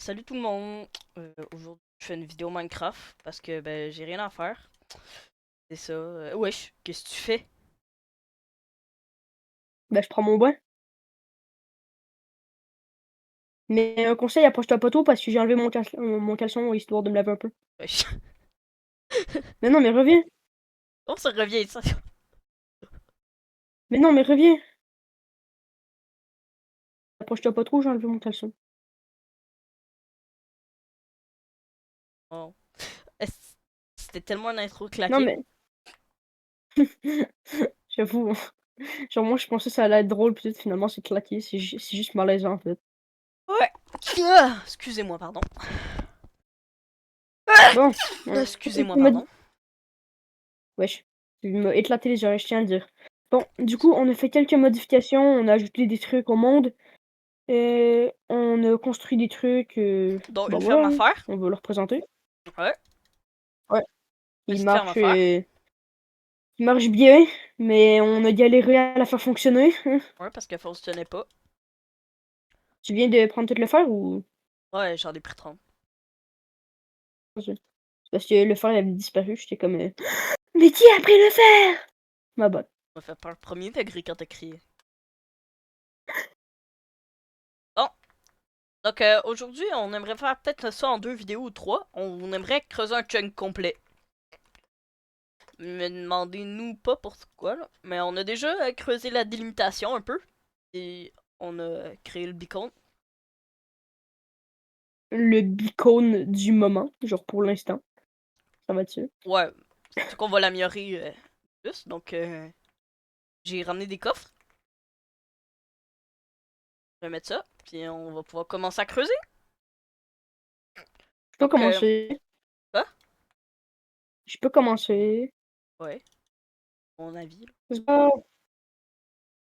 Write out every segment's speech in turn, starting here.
Salut tout le monde! Aujourd'hui, je fais une vidéo Minecraft parce que j'ai rien à faire. C'est ça. Wesh, qu'est-ce que tu fais? Bah, je prends mon bain. Mais un conseil, approche-toi pas trop parce que j'ai enlevé mon caleçon histoire de me laver un peu. Wesh. Mais non, mais reviens. On se revient, ça. Mais non, mais reviens. Approche-toi pas trop, j'ai enlevé mon caleçon. Oh. Est-ce- C'était tellement un intro Non, claqué. mais j'avoue, genre moi je pensais que ça allait être drôle, peut-être finalement c'est claqué, c'est juste malaisant en fait. Ouais. Excusez-moi, pardon. Ah! Bon, Excusez-moi, tu m'as pardon. dit... Wesh, tu m'as éclaté les oreilles, je tiens à le dire. Bon, du coup, on a fait quelques modifications, on a ajouté des trucs au monde, et on a construit des trucs, Donc, bah une ferme voilà, à hein, faire. on va le représenter. Ouais. Ouais, il Petite ferme à marche, faire. il marche bien, mais on a galéré à la faire fonctionner. Ouais, parce que fonctionnait pas. Tu viens de prendre tout le fer ou... Ouais, j'en ai pris 30. C'est parce que le fer il avait disparu, j'étais comme... Mais qui a pris le fer? Ma bonne. On m'a fait peur premier degré quand t'as crié. Bon. Donc, aujourd'hui, on aimerait faire peut-être ça en 2 vidéos ou 3. On aimerait creuser un chunk complet. Me demandez-nous pas pourquoi, là. Mais on a déjà creusé la délimitation un peu. Et on a créé le beacon. Le beacon du moment, genre pour l'instant. Ça va dessus. Ouais, c'est qu'on va l'améliorer plus. Donc, j'ai ramené des coffres. Je vais mettre ça. Puis on va pouvoir commencer à creuser. Je peux Donc, commencer. quoi? Je peux commencer. Ouais, mon avis, là. Ah,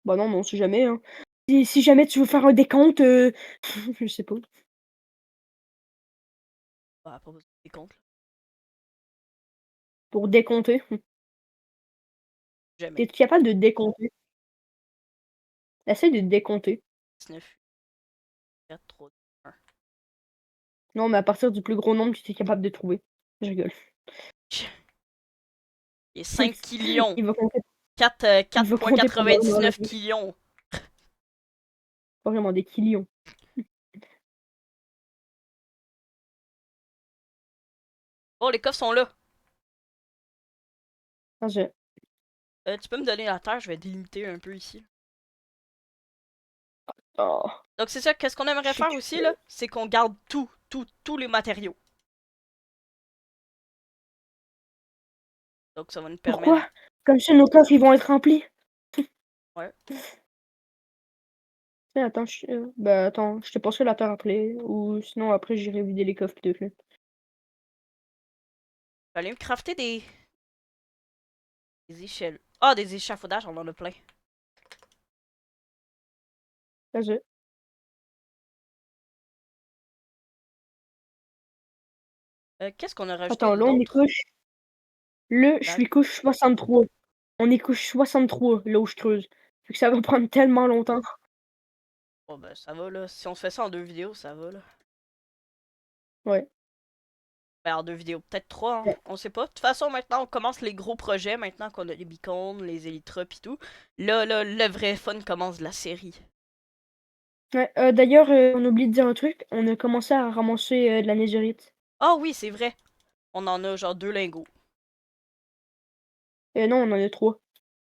bah non, mais on sait jamais, hein. Si jamais tu veux faire un décompte, je sais pas. Bah, pas besoin des comptes, là. Pour décompter. Jamais. T'es capable de décompter? Essaye de décompter. 19, 4, 3, 1. Non, mais à partir du plus gros nombre que tu es capable de trouver. Je rigole. Et 5 killions. Il va compter, 4, il va compter probablement à 4,99 l'envers. killions. Pas vraiment des killions. Bon, les coffres sont là. Ah, Tu peux me donner la terre, je vais délimiter un peu ici. oh, Donc c'est ça, qu'est-ce qu'on aimerait je sais faire que aussi là, c'est qu'on garde tous les matériaux. Donc ça va nous permettre... pourquoi? Comme ça, nos coffres, ils vont être remplis. Ouais. Tiens, attends, bah, attends, je te passerai la terre après, ou sinon après j'irai vider les coffres de flûte. Fallait me crafter des échelles. Ah, des échafaudages, on en a plein. Vas-y. Qu'est-ce qu'on a rajouté Attends, là on est d'autre? couche. Là, je Dague. suis couche 63. On est couche 63, là où je creuse. Fait que ça va prendre tellement longtemps. Bon ben ça va là, si on se fait ça en 2 vidéos, ça va là. Ouais. Ben en 2 vidéos, peut-être 3, hein. On sait pas. De toute façon, maintenant on commence les gros projets, maintenant qu'on a les beacons, les élytras pis tout. Là, le vrai fun commence de la série. Ouais, d'ailleurs, on oublie de dire un truc, on a commencé à ramasser de la netherite. Ah oui, c'est vrai. On en a genre 2 lingots. Non, on en a 3.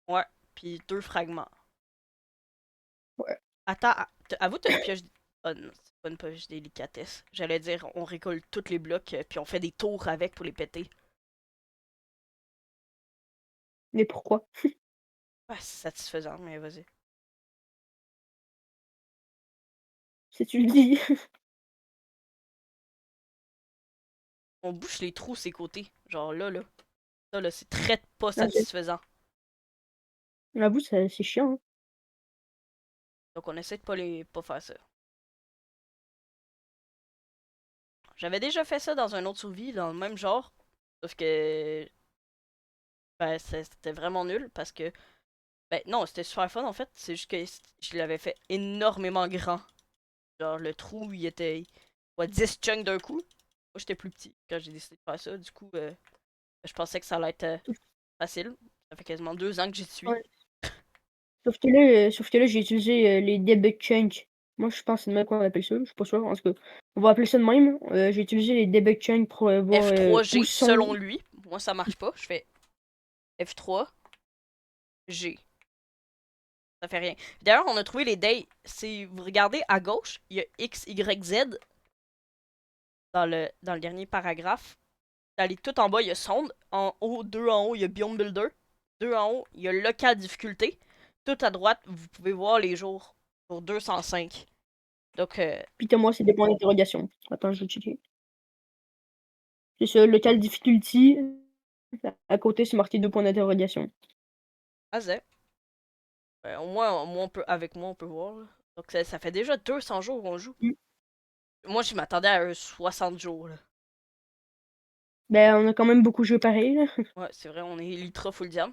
Ouais, puis 2 fragments. Ouais. Attends, avoue, t'as une pioche. Oh non, c'est pas une pioche délicatesse. J'allais dire, on récolte tous les blocs, puis on fait des tours avec pour les péter. Mais pourquoi? Ouais, c'est satisfaisant, mais vas-y. Si tu le dis. On bouche les trous ces côtés. Genre là. Ça, là, c'est très pas OK. satisfaisant. J'avoue, c'est chiant, hein. Donc on essaie de pas faire ça. J'avais déjà fait ça dans un autre survie, dans le même genre. Sauf que. Ben, c'était vraiment nul parce que. Ben, non, c'était super fun en fait. C'est juste que je l'avais fait énormément grand. Genre, le trou, il était. ouais, 10 chunks d'un coup. Moi, j'étais plus petit quand j'ai décidé de faire ça. Du coup, je pensais que ça allait être facile. Ça fait quasiment 2 ans que j'y suis. Ouais. Sauf que là, j'ai utilisé, les debug chunks. Moi, je pense que c'est de même qu'on appelle ça, je suis pas sûr, en tout cas. On va appeler ça de même. J'ai utilisé les debug chunks pour, voir, où F3G, sont selon lui. Moi, ça marche pas. Je fais F3G. Ça fait rien. D'ailleurs, on a trouvé les days. Si vous regardez à gauche, il y a X, Y, Z dans le dernier paragraphe. Allez, tout en bas, il y a sonde. En haut, deux en haut, il y a Biome Builder. Deux en haut, il y a local difficulté. Tout à droite, vous pouvez voir les jours. Pour 205. Donc, puis tu moi, c'est des points d'interrogation. Attends, je vais checker. C'est ça, local difficulty, à côté, c'est marqué 2 points d'interrogation. Azet. Au moins, on peut, avec moi, on peut voir. Là. Donc, ça fait déjà 200 jours qu'on joue. Mmh. Moi, je m'attendais à un 60 jours. Là. Ben, on a quand même beaucoup joué pareil, là. Ouais, c'est vrai, on est Elytra full diams.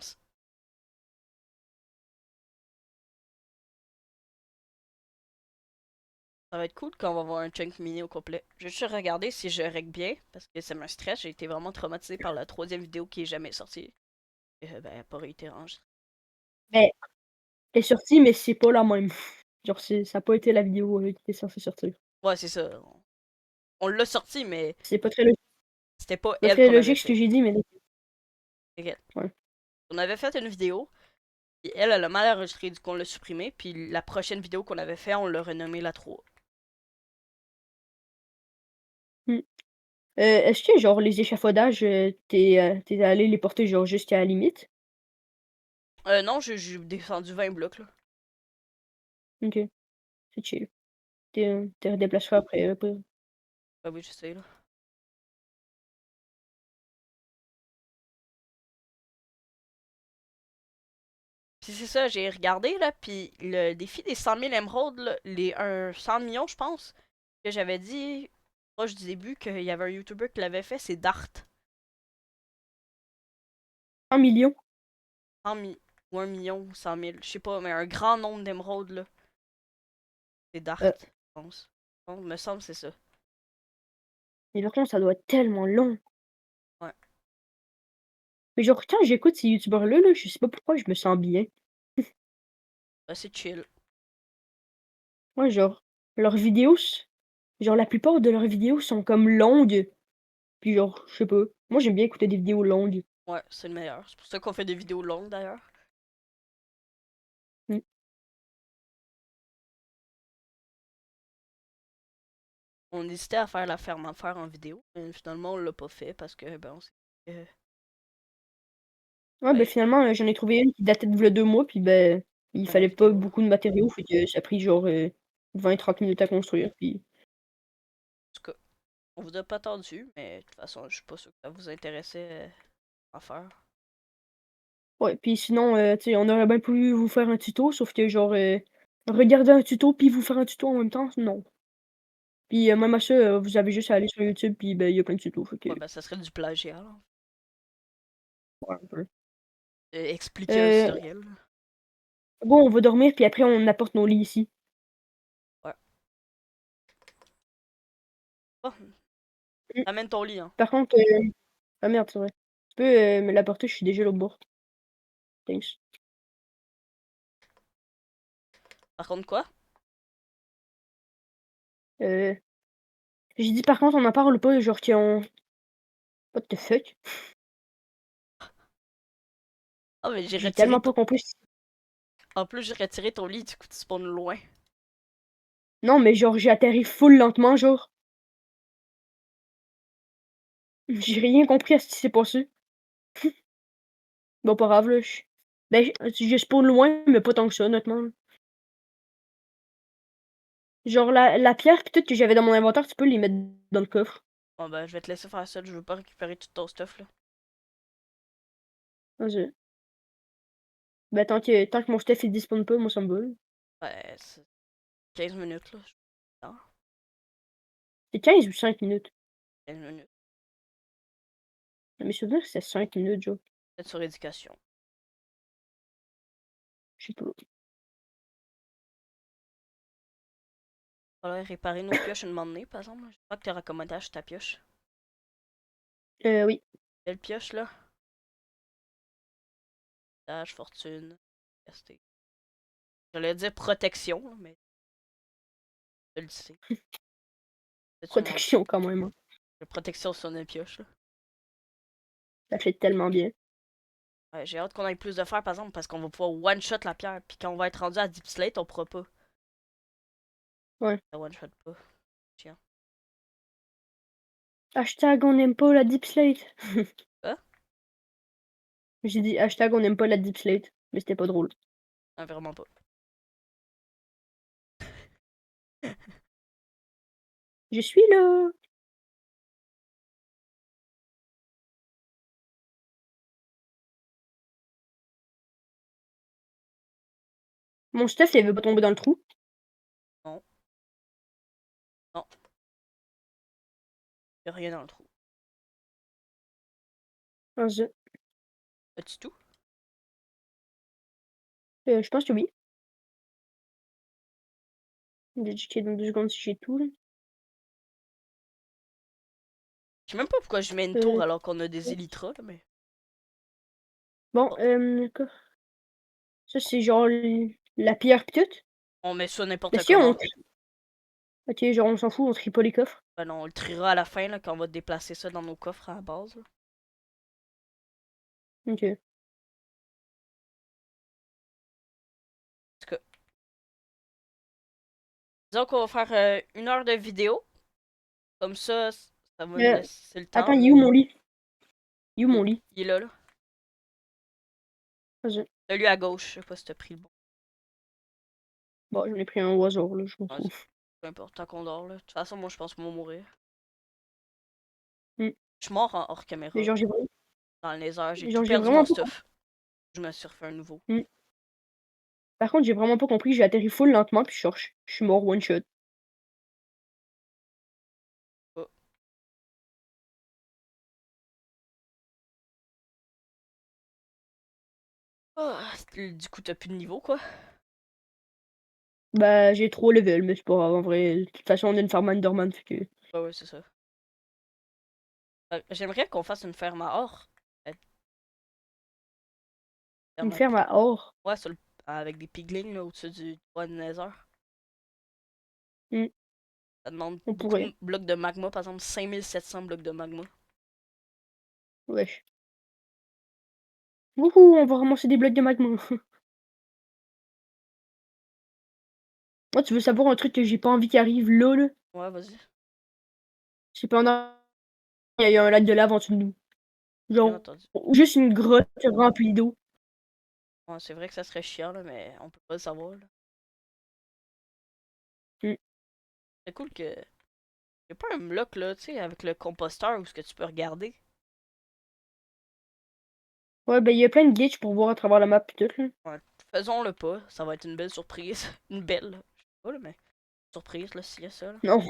Ça va être cool quand on va voir un chunk mini au complet. Je vais juste regarder si je règle bien, parce que ça me stresse. J'ai été vraiment traumatisé par la troisième vidéo qui est jamais sortie. Ben, elle a pas été rangée. Ben, elle est sortie, mais c'est pas la même. Genre, ça a pas été la vidéo, qui était censée sortir. Ouais, c'est ça. On l'a sorti, mais C'est pas très logique. c'était pas Pas elle très qu'on avait logique ce que fait. j'ai dit, mais T'inquiète. ouais. On avait fait une vidéo, puis elle a mal enregistré, du coup on l'a supprimée, puis la prochaine vidéo qu'on avait fait, on l'a renommée la 3. Mmh. Est-ce que genre les échafaudages, tu allé les porter genre jusqu'à la limite? Non, j'ai descendu 20 blocs, là. OK, c'est chill. Tu redéplaceras après, après. Ah oui, je sais, là. Puis c'est ça, j'ai regardé, là, puis le défi des 100 000 émeraudes, là, un 100 millions, je pense, que j'avais dit proche du début qu'il y avait un YouTuber qui l'avait fait, c'est Dart. 1 000 000? 100 000, ou 1 million, ou 100 000, je sais pas, mais un grand nombre d'émeraudes, là. C'est Dart, Heu, je pense. Bon, me semble que c'est ça. mais par contre, ça doit être tellement long. Ouais. Mais genre quand j'écoute ces youtubeurs-là, là, je sais pas pourquoi je me sens bien. Bah, c'est chill. Ouais, genre, leurs vidéos genre la plupart de leurs vidéos sont comme longues, puis genre, je sais pas. Moi, j'aime bien écouter des vidéos longues. Ouais, c'est le meilleur. C'est pour ça qu'on fait des vidéos longues, d'ailleurs. Mmh. On hésitait à faire la ferme faire en vidéo, mais finalement on l'a pas fait parce que ben on s'est dit que, Ouais, ben ben, finalement, j'en ai trouvé une qui datait de v'là 2 mois, puis ben, il la fallait pas vidéo là. beaucoup de matériaux, fait que ça a pris genre, 20-30 minutes à construire, puis En tout cas, on vous a pas attendu, mais de toute façon je suis pas sûr que ça vous intéressait à faire. ouais, puis sinon, tu sais, on aurait bien pu vous faire un tuto, sauf que genre, regarder un tuto puis vous faire un tuto en même temps, non. Puis, même à ça, vous avez juste à aller sur YouTube puis, ben, il y a plein de tutos, fait que Ouais, ben ça serait du plagiat là. ouais, un peu. Expliquer un Heu, tutoriel. bon, on va dormir puis après on apporte nos lits ici. Ouais. Oh, Mmh. amène ton lit, hein. Par contre, ah merde, c'est vrai. Tu peux, me l'apporter, je suis déjà à l'autre bord. Thanks. Par contre quoi? Heu, j'ai dit par contre on en parle pas, genre qu'on what the fuck? Ah mais j'ai J'ai retiré tellement ton. pas compris c En plus j'ai retiré ton lit, du coup tu spawns loin. non, mais genre j'ai atterri full lentement, genre. J'ai rien compris à ce qui s'est passé. Bon, pas grave, là, ben, je spawn loin, mais pas tant que ça, honnêtement, là. Genre la pierre pis tout que j'avais dans mon inventaire, tu peux les mettre dans le coffre. Bon ben je vais te laisser faire ça, je veux pas récupérer tout ton stuff là. Vas-y. Ben, tant que mon stuff il despawn pas, moi ça me va, là. Ouais, c'est 15 minutes là. Non, C'est 15 ou 5 minutes? 15 minutes. Dans mes souvenirs, c'est 5 minutes, genre. Peut-être sur éducation. Je sais pas. Faudrait réparer nos pioches une moment donné, par exemple. Je crois que t'es recommandé ta pioche. Oui. Belle pioche, là. Tâche, fortune, ST. J'allais dire protection, là, mais je le sais. C'est-tu mon Protection quand même, hein. protection sur une pioche, là? Ça fait tellement bien. Ouais, j'ai hâte qu'on ait plus de fer, par exemple, parce qu'on va pouvoir one-shot la pierre. Puis quand on va être rendu à Deep Slate, on pourra pas. Ouais. Ça one-shot pas. Chiant. Hashtag on n'aime pas la Deep Slate. Quoi? J'ai dit hashtag on n'aime pas la Deep Slate, mais c'était pas drôle. Non, vraiment pas. Je suis là! Mon stuff, il veut pas tomber dans le trou. Non. Non. Y'a rien dans le trou. Ah, As-tu tout? je pense que oui. Je vais checker dans 2 secondes si j'ai tout, là. Je sais même pas pourquoi je mets une tour alors qu'on a des élytras, là, mais. Bon, Oh, quoi? Ça, c'est genre la pierre pis tout? on met ça Mais n'importe si on comment. trie OK, genre on s'en fout, on trie pas les coffres. Ben non, on le triera à la fin, là, quand on va déplacer ça dans nos coffres à la base, là. OK. Parce que, disons qu'on va faire 1 heure de vidéo. Comme ça va me Euh, laisser le temps, attends, là. il est où mon lit? Il est où Il, mon lit? il est là, là. Vas-y. Celui à gauche, je sais pas si t'as pris le bon. Bon, j'en ai pris un au hasard, là, je m'en Ouais, fous. peu importe, tant qu'on dort, là. De toute façon, moi, je pense qu'on va mourir. Mmh. Je suis mort en hors Mais caméra. genre, j'ai vraiment Dans les heures, j'ai tout genre, j'ai perdu mon vraiment pas stuff. Je me suis refait un nouveau. mmh. Par contre, j'ai vraiment pas compris, j'ai atterri full lentement puis je suis mort one shot. Oh. Ah, du coup, t'as plus de niveau, quoi. Bah, j'ai 3 levels, mais c'est pas grave en vrai. De toute façon, on a une farm Enderman, fait que Ouais, ouais, c'est ça. J'aimerais qu'on fasse une ferme à or. Euh, une ferme ferme à or. Ouais, avec des piglings là, au-dessus du toit de Nether. Mmh, Ça demande on beaucoup pourrait. de blocs de magma, par exemple 5700 blocs de magma. Wesh. Wouhou, on va ramasser des blocs de magma. Moi, tu veux savoir un truc que j'ai pas envie qu'il arrive là, là? Ouais, vas-y. C'est pendant il y a eu un lac de lave en dessous de nous. Bien Genre, entendu. juste une grotte remplie d'eau. Ouais, c'est vrai que ça serait chiant, là, mais on peut pas le savoir, là. Mmh. C'est cool que. Y'a pas un bloc, là, tu sais, avec le composteur où ce que tu peux regarder. Ouais, ben, il y a plein de glitches pour voir à travers la map pis tout, là. Ouais, faisons-le pas. Ça va être une belle surprise. Une belle, là. Je sais pas, là, mais. Surprise, là, s'il y a ça, là. Non.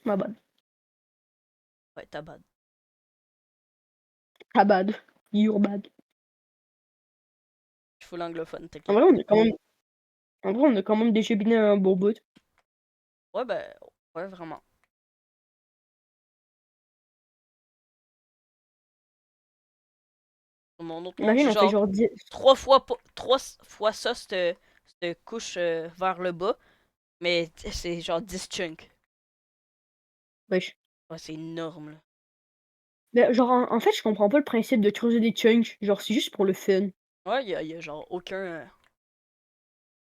My bad. Ouais, t'as bad. Ah bad. You're bad. Je suis full anglophone, En t'inquiète. vrai, on a quand même en vrai, on a quand même déchebiné un bon bout. Ouais, ben. Ouais, vraiment. Sur mon autre monde, Imagine, j'ai on fait genre genre 10. 3 fois ça, cette couche vers le bas. Mais c'est genre 10 chunks. Wesh. Ouais, c'est énorme, là. Ben, genre, en fait, je comprends pas le principe de creuser des chunks. Genre, c'est juste pour le fun. Ouais, y a genre aucun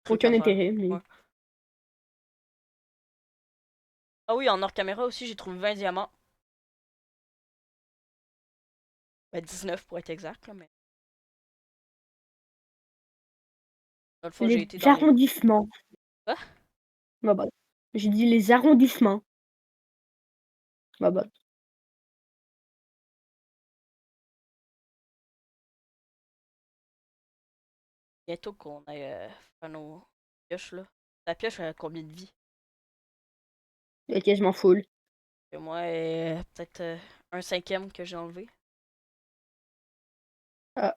truc à Aucun faire. intérêt, mais Ouais. Ah oui, en hors caméra aussi, j'ai trouvé 20 diamants. Ben, 19 pour être exact, là, mais. Dans le fond, j'ai les été dans les. arrondissements. Quoi? My bad. J'ai dit les arrondissements. My bad. Bientôt qu'on aille faire nos pioches, là. La pioche, elle a combien de vie? Elle est quasiment full. Et moi, peut-être un cinquième que j'ai enlevé. Ah,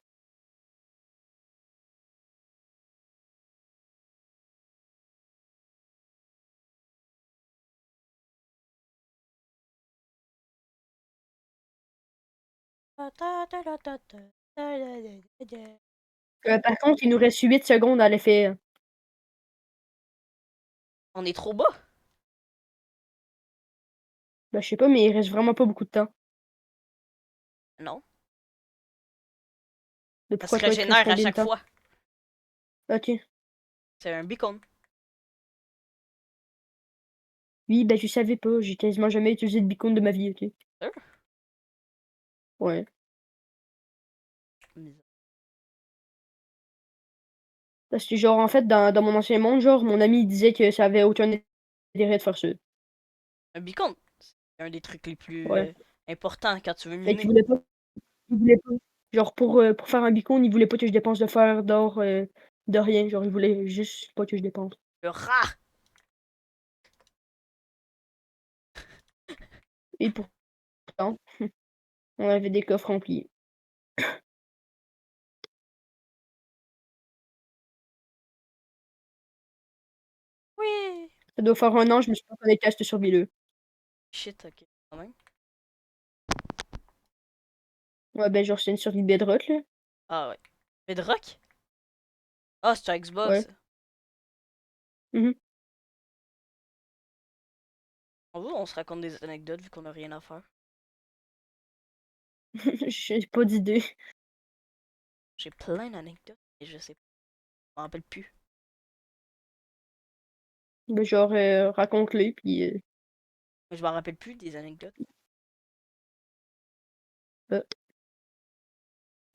Par contre, il nous reste 8 secondes à l'effet. On est trop bas. Ben, je sais pas, mais il reste vraiment pas beaucoup de temps. Non. Mais Ça se pourquoi toi, il te reste régénère à combien de chaque temps? fois. Ok. C'est un beacon. Oui, ben je savais pas. J'ai quasiment jamais utilisé de beacon de ma vie, ok? Sûr? Ouais. Bizarre. Parce que genre, en fait, dans mon ancien monde, genre, mon ami il disait que ça avait aucun intérêt de faire ça. Un beacon, c'est un des trucs les plus Ouais. importants quand tu veux Fait qu'il miner. voulait pas. Il voulait pas. Genre, pour faire un beacon, il voulait pas que je dépense de fer, d'or, de rien. Genre, il voulait juste pas que je dépense. Le rat! Et pourtant, on avait des coffres remplis. Oui! Ça doit faire 1 an, je me suis pas connecté à ce survie-là. Shit, ok, quand même. Ouais, ben, genre, c'est une survie bedrock, là. Ah ouais. Bedrock? Ah, c'est un Ouais. Xbox. Mhm. En vrai, on se raconte des anecdotes vu qu'on a rien à faire. J'ai pas d'idée. J'ai plein d'anecdotes et je sais pas. Je m'en rappelle plus. Ben, genre, raconte-les, puis Mais je m'en rappelle plus des anecdotes. euh,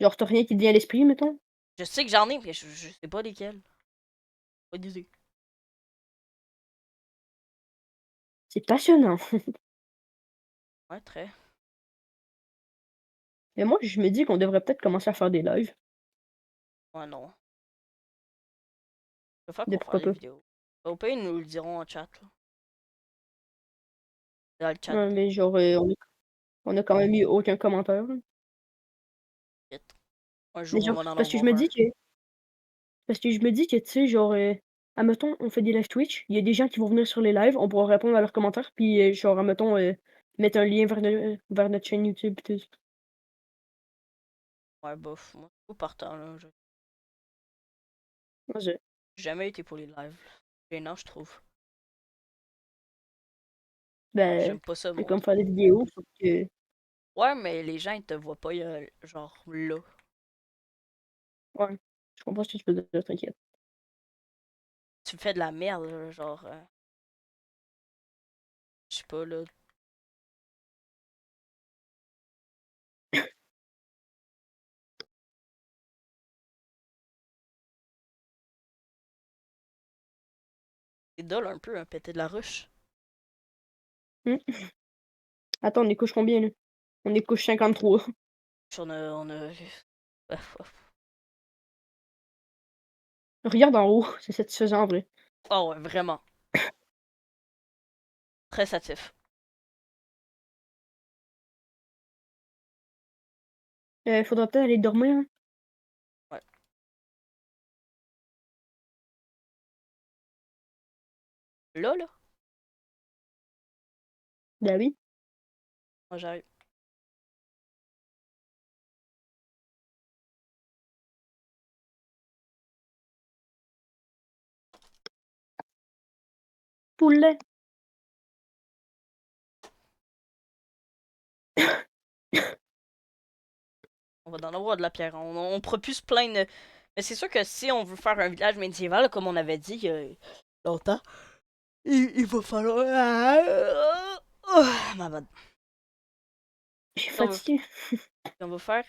genre, t'as rien qui te vient à l'esprit, mettons? Je sais que j'en ai, mais je sais pas lesquelles. Pas d'idée. C'est passionnant. Ouais, très. Mais moi, je me dis qu'on devrait peut-être commencer à faire des lives. Ouais, non. Il va falloir De qu'on fasse pourquoi des pas. vidéos. Au pire, ils nous le diront en chat, là. Dans le chat Ouais, mais genre, on a quand même eu aucun commentaire, là. vite. Un Mais jour, on genre, va en parce que je avoir me un. dis que tu sais, genre, admettons, on fait des lives Twitch, il y a des gens qui vont venir sur les lives, on pourra répondre à leurs commentaires, puis genre, admettons, mettre un lien vers notre chaîne YouTube pis tout. Ouais, bof. Moi, je suis pas partant, là. Vas-y. J'ai jamais été pour les lives. Gênant, je trouve. Ben, J'aime pas ça, c'est moi. comme faire des vidéos, sauf que Ouais, mais les gens, ils te voient pas, genre, là. ouais, je comprends ce que tu veux dire, t'inquiète. Tu fais de la merde, là, genre. Je sais pas, là. C'est dole un peu, hein, péter de la ruche. Mmh. Attends, on est couche combien, là? On est couche 53. Puis on a. Regarde en haut, c'est satisfaisant en vrai. Oh ouais, vraiment. Très satif. Faudra peut-être aller dormir, hein. Ouais. Là. Ben oui. Moi, j'arrive. Poulet. On va en avoir de la pierre. On propulse plein de. Mais c'est sûr que si on veut faire un village médiéval, comme on avait dit il y a longtemps, il va falloir. Ma bad. Je suis Si on veut, fatiguée. si on veut faire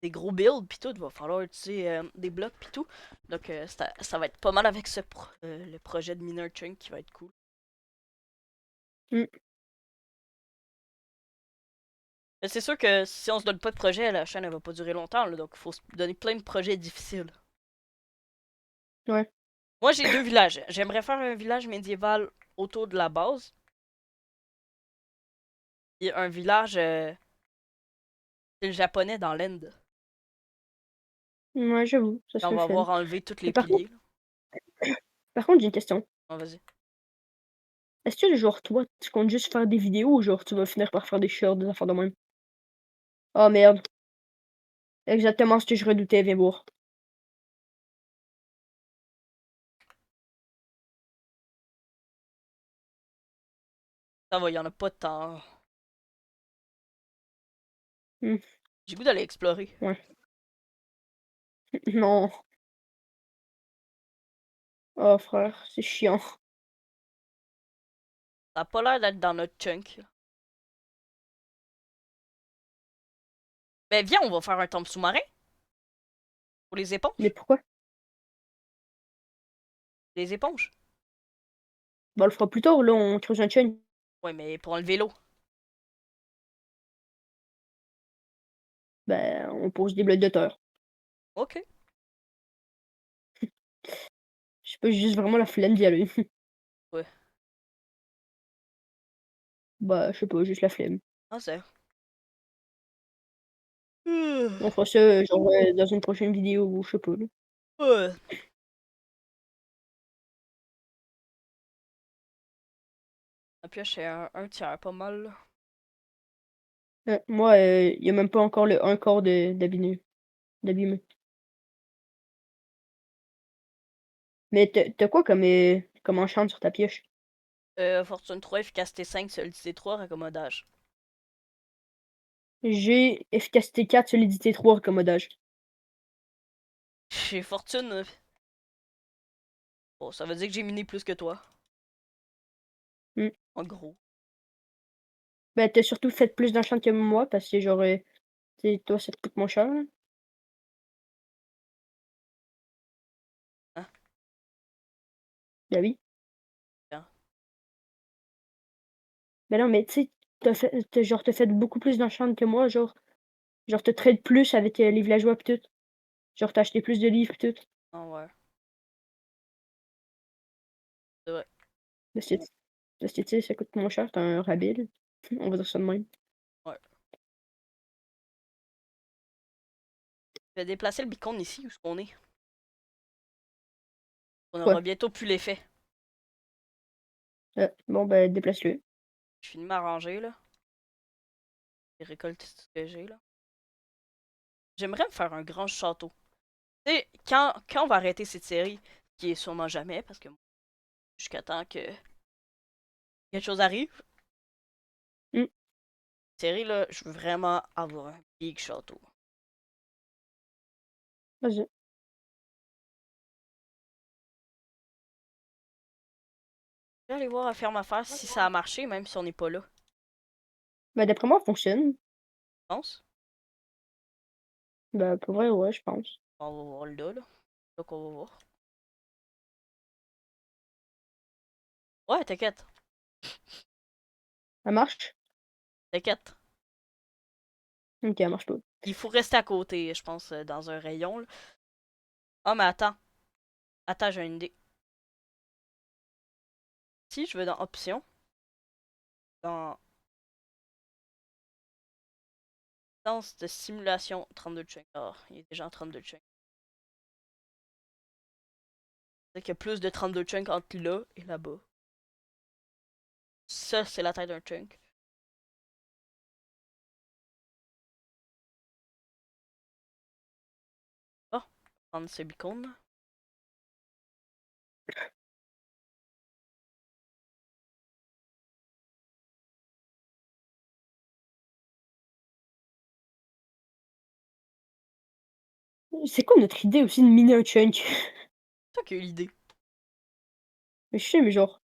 des gros builds, pis tout, il va falloir utiliser des blocs, pis tout. Donc, ça va être pas mal avec le projet de Miner Chunk qui va être cool. Mmh. Mais c'est sûr que si on se donne pas de projet, la chaîne elle va pas durer longtemps, là, donc il faut se donner plein de projets difficiles. Ouais. Moi, j'ai 2 villages. J'aimerais faire un village médiéval autour de la base. Et un village style japonais dans l'Inde. Ouais, j'avoue, ça Et on serait va fun. avoir enlevé tous Mais les piliers. Là. par contre, j'ai une question. Bon, vas-y. Est-ce que genre toi, tu comptes juste faire des vidéos ou genre tu vas finir par faire des shorts, des affaires de même? Oh merde. Exactement ce que je redoutais, viens voir. Ça va, y en a pas de temps. Mmh, J'ai le goût d'aller explorer. ouais. Non. Oh frère, c'est chiant. Ça a pas l'air d'être dans notre chunk. Là. Ben viens, on va faire un temple sous-marin. Pour les Mais éponges. pourquoi? Les éponges. Bah, on le fera plus tard, là, on creuse un chunk. Ouais, mais pour enlever l'eau. Ben, on pose des blocs de terre. Ok. Je sais pas, j'ai juste vraiment la flemme d'y aller. Ouais. Bah, je sais pas, juste la flemme. Ah, c'est. On fera ça, genre, dans une prochaine vidéo ou je sais pas, là. Ouais. La pioche c'est un tiers, pas mal. Là. Moi, y a même pas encore le un quart de d'abîmé. Mais tu quoi comme enchant sur ta pioche? Fortune 3, efficacité 5, solidité 3, raccommodage. J'ai efficacité 4, solidité 3, raccommodage. Chez Fortune. Bon, ça veut dire que j'ai miné plus que toi. Mmh. En gros. Ben, tu surtout fait plus d'enchant que moi parce que genre, tu sais, toi, ça te coûte moins cher, là. Hein? Ben oui. Bien. Ben non, mais tu sais, tu fait beaucoup plus d'enchant que moi, genre tu trades plus avec, les villageois pis tout. Genre tu acheté plus de livres pis tout. Ah ouais. C'est vrai. Parce que tu sais, ça coûte moins cher, tu un rabais, là. On va dire ça de même. Ouais. Je vais déplacer le beacon ici, où est-ce qu'on est. On aura Quoi? bientôt plus l'effet. Bon, ben, déplace-le. Je finis de m'arranger, là. Et récolter tout ce que j'ai, là. J'aimerais me faire un grand château. Tu sais, quand on va arrêter cette série, qui est sûrement jamais, parce que jusqu'à temps que quelque chose arrive, Mmh, cette série, là, je veux vraiment avoir un big château. vas-y. Je vais aller voir à faire ma face si ça a marché, même si on n'est pas là. Ben, d'après moi, ça fonctionne. Tu penses? Ben, pour vrai, ouais, je pense. On va voir là. Là qu'on va voir. Ouais, t'inquiète. Ça marche? T'inquiète. OK, elle marche pas. Il faut rester à côté, je pense, dans un rayon, là. Ah, mais attends. Attends, j'ai une idée. Si je vais dans Options, dans Danse de simulation 32 chunk. Ah, il est déjà en 32 chunk. C'est qu'il y a plus de 32 chunks entre là et là-bas. Ça, c'est la taille d'un chunk. Ah, prendre ce beacon. Là. C'est quoi notre idée aussi de miner un chunk? C'est toi qui as eu l'idée. Mais je sais, mais genre,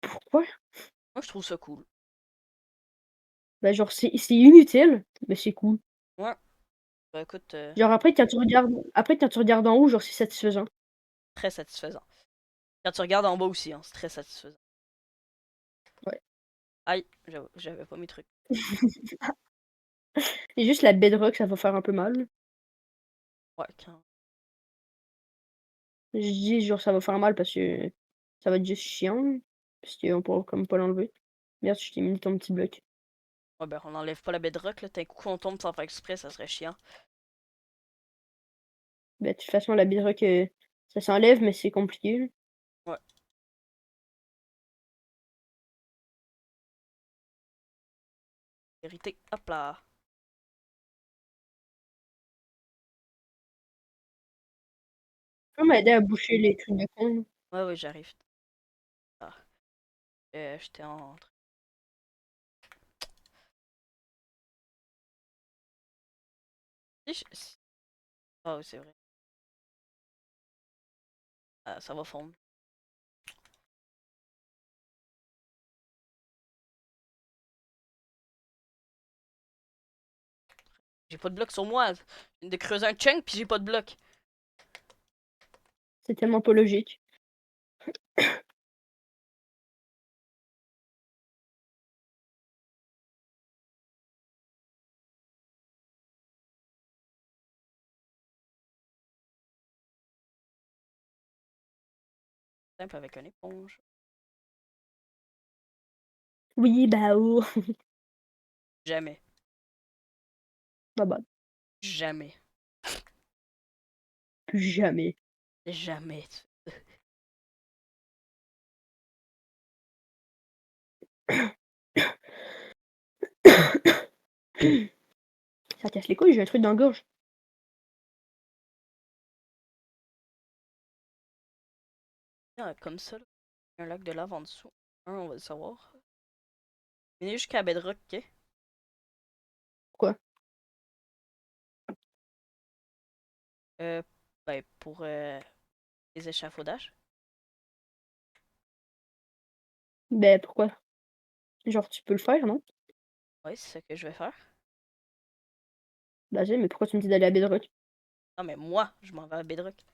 pourquoi? Moi, je trouve ça cool. Ben, genre, c'est inutile, mais c'est cool. Ouais. Bah écoute, Genre après quand tu regardes en haut, genre, c'est satisfaisant. très satisfaisant. Quand tu regardes en bas aussi, hein, c'est très satisfaisant. Ouais. Aïe, j'avais pas mes trucs. C'est juste la bedrock, ça va faire un peu mal. Ouais, quand... Je dis genre ça va faire mal parce que ça va être juste chiant, parce qu'on pourra comme pas l'enlever. Merde, je t'ai mis ton petit bloc. Ouais, ben on enlève pas la bedrock, là. D'un coup, on tombe sans faire exprès, ça serait chiant. Bah, de toute façon, la bedrock, ça s'enlève, mais c'est compliqué, là. Ouais, vérité. Hop là. peux m'aider à boucher les trucs de con, là? Ouais, ouais, j'arrive. Ah, j'étais en... Ah, oui, c'est vrai. Ah, ça va fondre. J'ai pas de bloc sur moi. Je viens de creuser un chunk puis j'ai pas de bloc. C'est tellement pas logique. Simple avec une éponge. Oui, bah, oh. Jamais. Bah, bah, Jamais. plus jamais. Jamais. Ça casse les couilles, j'ai un truc dans la gorge. Ah, comme ça, là. Un lac de lave en dessous. On va le savoir. Venez jusqu'à Bedrock, ok? Quoi? Euh, ben, pour les échafaudages. Ben, pourquoi? Genre, tu peux le faire, non? Ouais, c'est ce que je vais faire. Vas-y, mais pourquoi tu me dis d'aller à Bedrock? Non, mais moi, je m'en vais à Bedrock.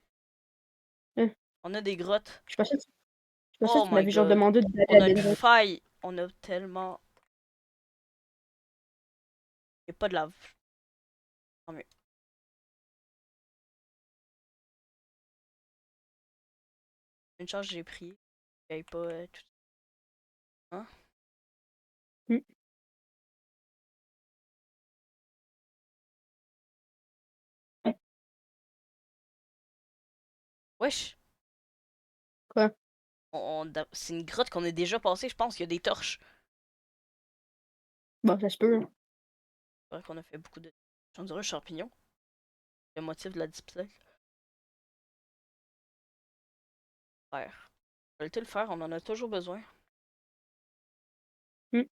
Hein? On a des grottes. Je pensais Oh que tu my m'avais genre god. demandé d'aller On à a une Bedrock. faille. On a tellement... Il a pas de lave. Tant mieux. Une chance, j'ai pris. Il y pas tout... Hein? Mmh. Wesh. Quoi? C'est une grotte qu'on a déjà passée, je pense. Il y a des torches. Bon, ça se peut, hein. C'est vrai qu'on a fait beaucoup de... On dirait un champignon. Le motif de la display. Faire. Fallait le faire, on en a toujours besoin. Mmh.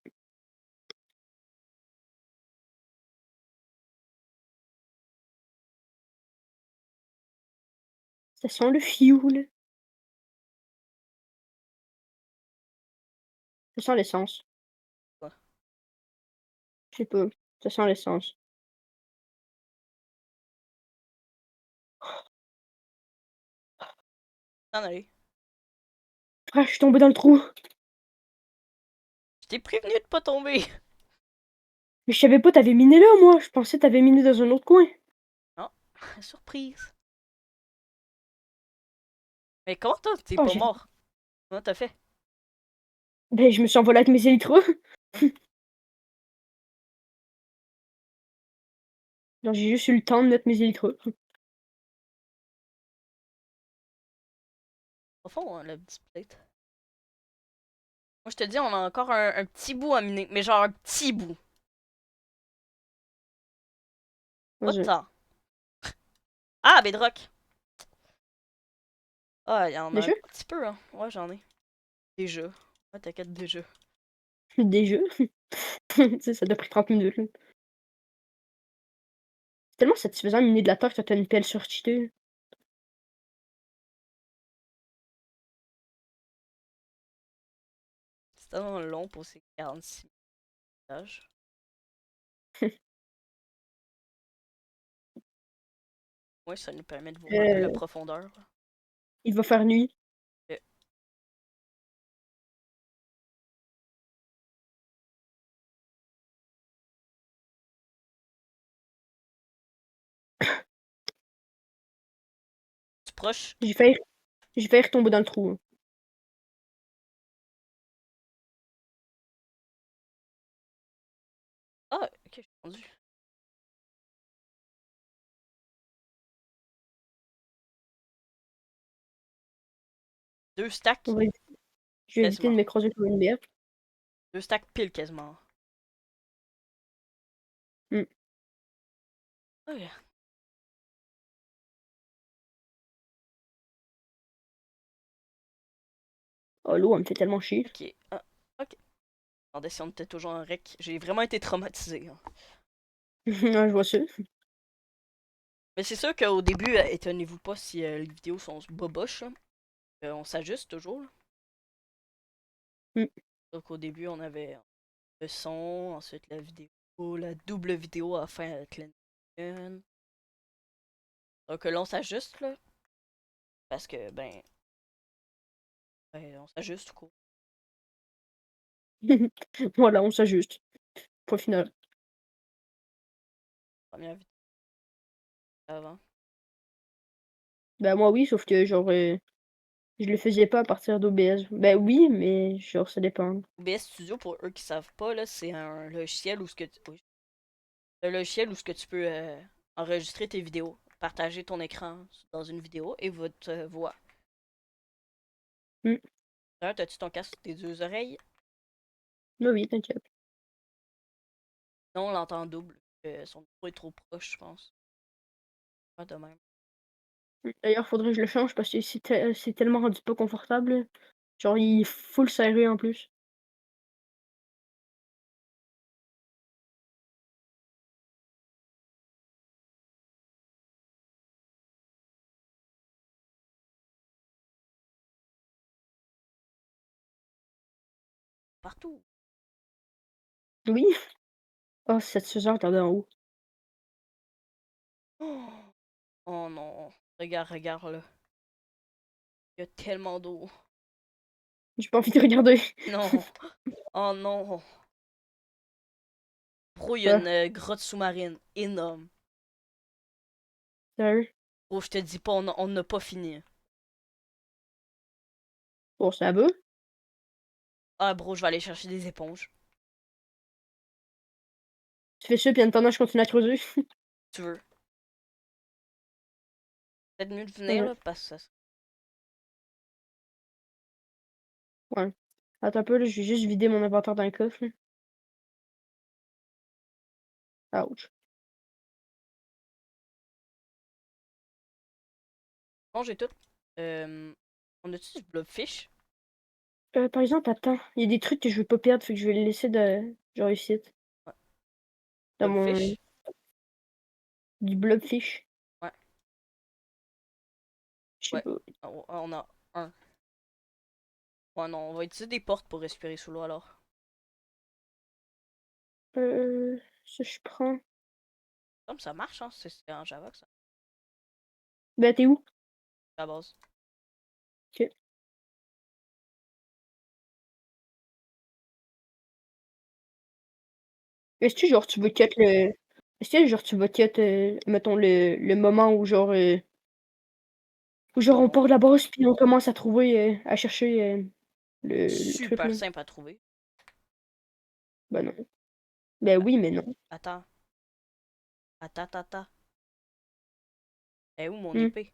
Ça sent le fioul. Ça sent l'essence. Quoi? Je sais pas. Ça sent l'essence. T'en aller. Ah, je suis tombée dans le trou. Je t'ai prévenu de pas tomber. Mais je savais pas, t'avais miné là, moi. Je pensais que t'avais miné dans un autre coin. Non. Surprise. Mais comment t'es Oh, pas mort? Comment t'as fait? ben, je me suis envolée avec mes élytres. Genre, j'ai juste eu le temps de mettre mes élytres. Au fond, hein, le petit plate. Moi, je te dis, on a encore un petit bout à miner. Mais genre un petit bout. Pas Vas-y. tant. Ah, Bedrock. Ah, il y en a un Déjà? petit peu, hein. Ouais, j'en ai. Déjà. Ouais, t'inquiète, déjà. Déjà? Tu sais, ça doit pris 30 minutes, là. C'est tellement satisfaisant de miner de la terre quand t'as une pelle surcheatée. C'est tellement long pour ces 46 pages. Ouais, ça nous permet de voir un peu la Euh, profondeur. il va faire nuit. Euh, Tu proche? J'ai failli retomber dans le trou, hein. Ah, ok, je suis rendu. Deux stacks, On va Je vais éviter de quasiment. m'écraser comme une merde. Deux stacks pile, quasiment. Mmh. Ok. Oh, l'eau, elle me fait tellement chier. Ok. Ah, ok. Attendez si on était toujours en rec. J'ai vraiment été traumatisé, hein. Ah, je vois ça. Mais c'est sûr qu'au début, étonnez-vous pas si les vidéos sont boboches, là. On s'ajuste toujours, là. Mm. Donc au début, on avait le son, ensuite la vidéo, la double vidéo à la fin avec la une. Donc là, on s'ajuste, là. Parce que, on s'ajuste tout court. Voilà, on s'ajuste. Point final. Première vidéo avant. Ben, moi, oui, sauf que, genre, je le faisais pas à partir d'OBS. Ben, oui, mais genre, ça dépend. OBS Studio, pour eux qui savent pas, là, c'est un logiciel où ce que tu... oui. Un logiciel où ce que tu peux enregistrer tes vidéos, partager ton écran dans une vidéo et votre voix. Mm. D'ailleurs, t'as-tu ton casque sur tes deux oreilles? Ben oui, t'inquiète. Non, on l'entend double. Son micro est trop proche, je pense. Pas de même. D'ailleurs, faudrait que je le change parce que c'est tellement rendu pas confortable. Genre, il est full serré en plus. Partout. Oui. Oh, cette César, t'as en haut. Oh, oh non. Regarde, regarde là. Il y a tellement d'eau. J'ai pas envie de regarder. Non. Oh non. Bro, il y a Ouais, une grotte sous-marine énorme. sérieux. Bro, je te dis pas, on n'a pas fini. Bon, ça va. Ah, bro, je vais aller chercher des éponges. Tu fais ça, puis en attendant, je continue à creuser. Tu veux? Peut-être mieux de venir Ouais, là, parce que ça. ouais. Attends un peu, là, je vais juste vider mon inventaire dans le coffre, là. Ouch. Bon, j'ai tout. On a-tu du blobfish? Par exemple, attends, il y a des trucs que je veux pas perdre, fait que je vais les laisser de genre ici, Ouais. dans mon Blobfish? du blobfish. Ouais. Je sais Ouais. pas. On a un. Ouais, non, on va utiliser des portes pour respirer sous l'eau alors. Ça je prends. Comme ça marche, hein. C'est en Java que ça. Ben, t'es où? À la base. Ok. Est-ce que genre tu veux cut le. Est-ce que genre tu vas cut, mettons le moment où genre, on Non. part de la base puis on commence à trouver, à chercher, le truc Super là? simple à trouver. Ben non. Ben Ah, oui, mais non. attends. Attends. Eh où mon Mmh. épée?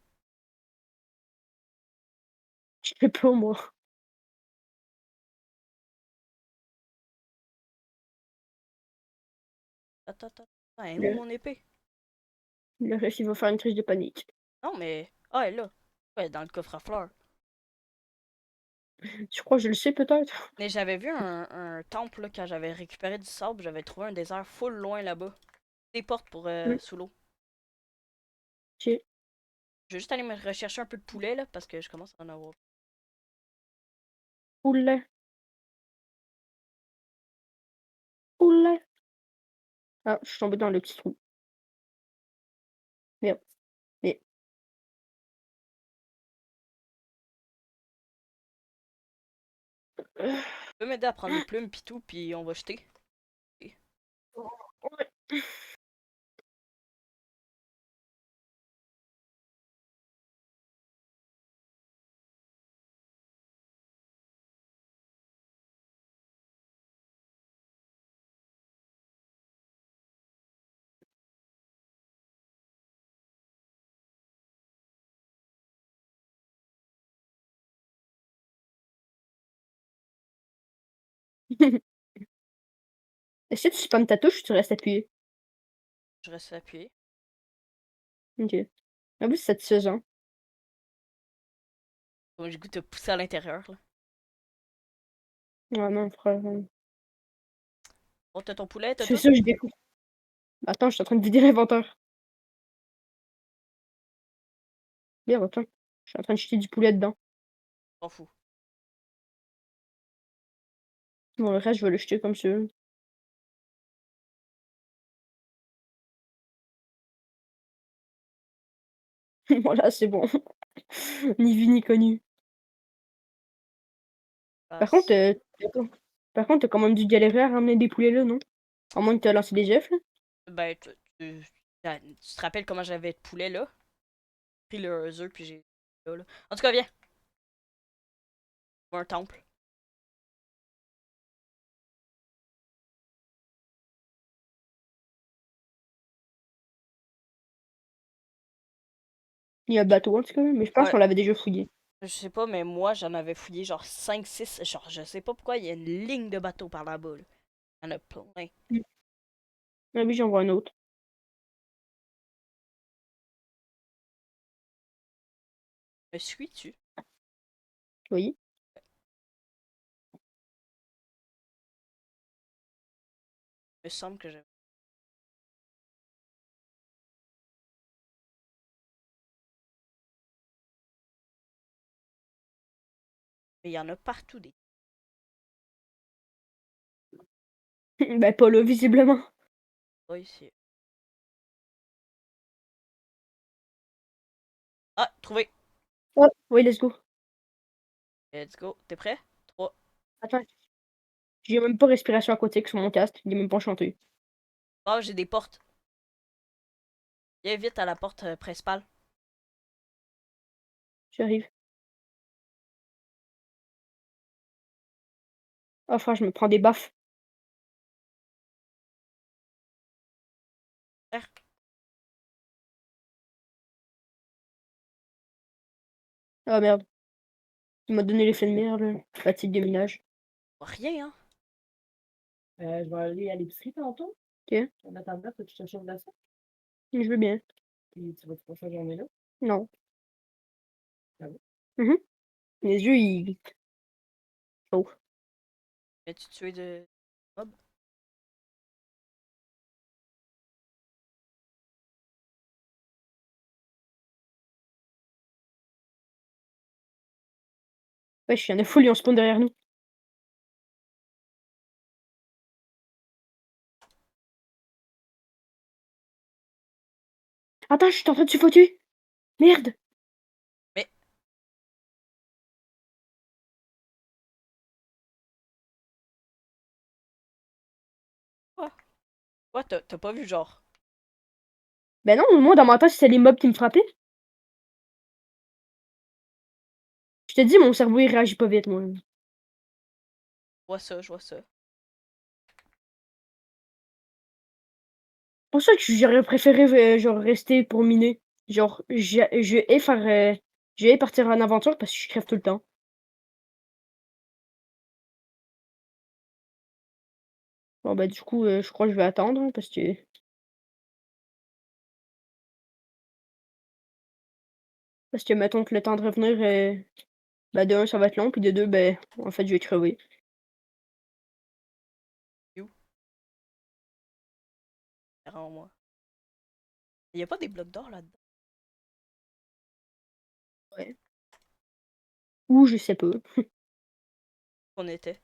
Je sais pas moi. Eh où Le mon épée? le reste, il va faire une crise de panique. Non, mais. Ah, elle est là. Ouais, dans le coffre à fleurs. Tu crois que je le sais peut-être? Mais j'avais vu un temple là, quand j'avais récupéré du sable, j'avais trouvé un désert full loin là-bas. Des portes pour Mmh, sous l'eau. OK. Je vais juste aller me rechercher un peu de poulet là parce que je commence à en avoir. Poulet, poulet. Ah, je suis tombée dans le petit trou. Merde, mais Tu peux m'aider à prendre les plumes pis tout, puis on va jeter. ouais. Est-ce que tu spammes ta touche ou tu restes appuyé? Je reste appuyé. OK. En plus, c'est satisfaisant. Donc, j'ai goût de pousser à l'intérieur là. Ouais, non, frère, Oh, t'as ton poulet, t'as tu fais tout? ça, je découvre. Attends, je suis en train de vider l'inventaire. Bien, attends. Je suis en train de jeter du poulet dedans. T'en fous. Bon, le reste, je vais le jeter comme ça. Voilà, c'est bon. Ni vu ni connu. Par contre, Passe. attends. Par contre, tu quand même dû galérer à ramener des poulets là, non? À moins que tu lancé des œufs, là? Ben, tu te rappelles comment j'avais de poulet là? Pris leurs œufs, puis j'ai. Là, là. En tout cas, viens. On va un temple. Il y a un bateau, en tout cas, mais je pense Ouais. qu'on l'avait déjà fouillé. Je sais pas, mais moi, j'en avais fouillé genre 5 6 Genre, je sais pas pourquoi il y a une ligne de bateaux par là-bas. Là. Il y en a plein. Mmh. Ah oui, j'en vois un autre. Me suis-tu? Oui. Me semble que je. Mais il y en a partout des. Ben, pas là, visiblement. Pas ici. Ah, trouvé. Ah, oui, let's go. Let's go. T'es prêt? 3. Attends, j'ai même pas respiration aquatique sur mon casque, il est même pas enchanté. Ah, j'ai des portes. Viens vite à la porte principale. J'arrive. Ah, frère, je me prends des baffes. Frère, Ah merde, il m'a donné l'effet de merde, là. Fatigue de ménage. rien, hein? Je vais aller à l'épicerie tantôt. OK, En attendant, faut que je te chauffe la ça. je veux bien. Puis tu vas-tu passer la journée là? Non. Ah bon? Mmh. Les yeux, ils chauffent. Viens-tu tuer de. Mob? Wesh, il y en a full, ils ont spawn derrière nous. Attends, je suis en train de suffoquer! Merde! Mais. Quoi? Quoi? T'as pas vu, genre. Ben non, moi, dans ma tête, c'était les mobs qui me frappaient. Je te dis, mon cerveau, il réagit pas vite, moi. Je vois ça, je vois ça. C'est pour ça que j'aurais préféré, genre, rester pour miner. Genre, je hais faire, je hais partir en aventure parce que je crève tout le temps. Bon, bah, du coup, je crois que je vais attendre, hein, parce que mettons que le temps de revenir, bah, de un, ça va être long, puis de deux, ben, en fait, je vais crever. You. Rends-moi. Il y a pas des blocs d'or là-dedans? Ouais. Ou je sais pas. On était.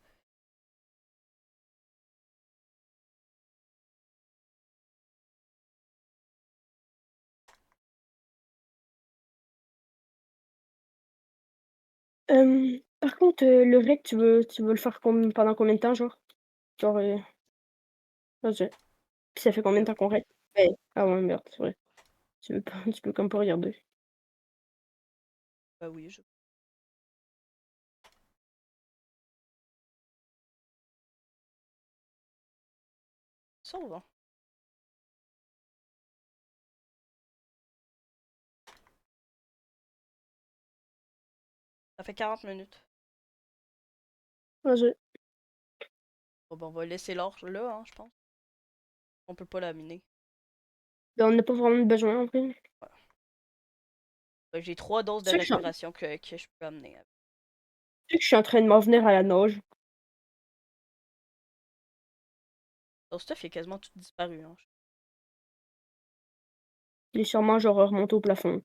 Par contre, le rec, tu veux le faire pendant combien de temps, genre? Genre, vas-y. Puis ça fait combien de temps qu'on rec? Ouais. Ah ouais, merde, c'est vrai. Tu veux pas tu peux comme pas regarder. Bah oui, je. Sauve, hein. Ça fait 40 minutes. Vas-y. Bon, ben, on va laisser l'or là, hein, je pense. On peut pas la miner. Ben, on a pas vraiment besoin, en vrai. Ouais. Ben, j'ai 3 doses de Tu sais que je suis en respiration que je peux amener. tu sais que je suis en train de m'en venir à la nage. Ton stuff, il a quasiment tout disparu. Hein. Il est sûrement genre remonté au plafond.